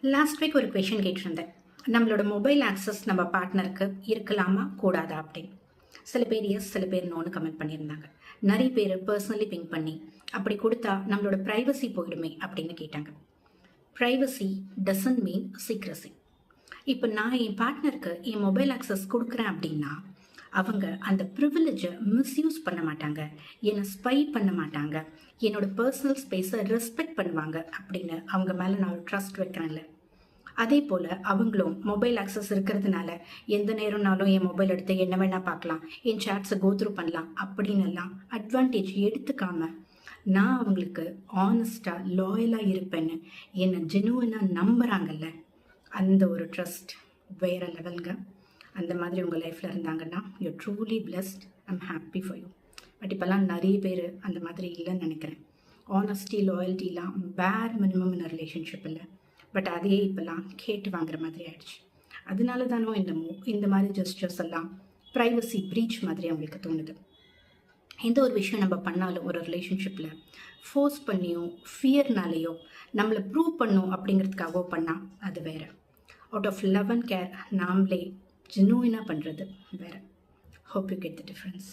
Last week ஒரு question கேட்டிருந்தேன். நம்மளோட மொபைல் ஆக்சஸ் நம்ம பார்ட்னருக்கு இருக்கலாமா கூடாதா அப்படின்னு. சில பேர் எஸ், சில பேர் நோன்னு கமெண்ட் பண்ணியிருந்தாங்க. நிறைய பேர் பர்சனலி பிங்க் பண்ணி அப்படி கொடுத்தா நம்மளோட ப்ரைவசி போயிடுமே அப்படின்னு கேட்டாங்க. Privacy doesn't mean secrecy. இப்போ நான் என் பார்ட்னருக்கு என் மொபைல் ஆக்சஸ் கொடுக்குறேன் அப்படின்னா அவங்க அந்த ப்ரிவிலேஜை மிஸ்யூஸ் பண்ண மாட்டாங்க, என்னை ஸ்பை பண்ண மாட்டாங்க, என்னோட பர்சனல் ஸ்பேஸை ரெஸ்பெக்ட் பண்ணுவாங்க அப்படின்னு அவங்க மேலே நான் ஒரு ட்ரஸ்ட் வைக்கிறேன்ல. அதே போல் அவங்களும் மொபைல் ஆக்சஸ் இருக்கிறதுனால எந்த நேரம்னாலும் என் மொபைல் எடுத்து என்ன வேணால் பார்க்கலாம், என் சேட்ஸை கோத்ரூ பண்ணலாம் அப்படின்னு எல்லாம் அட்வான்டேஜ் எடுத்துக்காம நான் அவங்களுக்கு ஆனஸ்டாக லாயலாக இருப்பேன்னு என்னை ஜெனுவனாக நம்புகிறாங்கல்ல, அந்த ஒரு ட்ரஸ்ட் வேற லெவலுங்க. அந்த மாதிரி உங்கள் லைஃப்பில் இருந்தாங்கன்னா you truly blessed. I'm happy for you. But இப்போல்லாம் நிறைய பேர் அந்த மாதிரி இல்லைன்னு நினைக்கிறேன். ஆனஸ்டி, லாயல்ட்டிலாம் பேர் மினிமம் இன் ரிலேஷன்ஷிப் இல்லை. பட் அதையே இப்போல்லாம் கேட்டு வாங்குற மாதிரி ஆயிடுச்சு. அதனால தானோ இந்த மாதிரி ஜெஸ்டர்ஸ் எல்லாம் ப்ரைவசி ப்ரீச் மாதிரி அவங்களுக்கு தோணுது. எந்த ஒரு விஷயம் நம்ம பண்ணாலும் ஒரு ரிலேஷன்ஷிப்பில் ஃபோர்ஸ் பண்ணியோ ஃபியர்னாலேயோ நம்மளை ப்ரூவ் பண்ணும் அப்படிங்கிறதுக்காகவோ பண்ணால் அது வேறு. Out of love and care நாமளே ஜெனுவினாக பண்ணுறது வேறு. Hope you get the difference.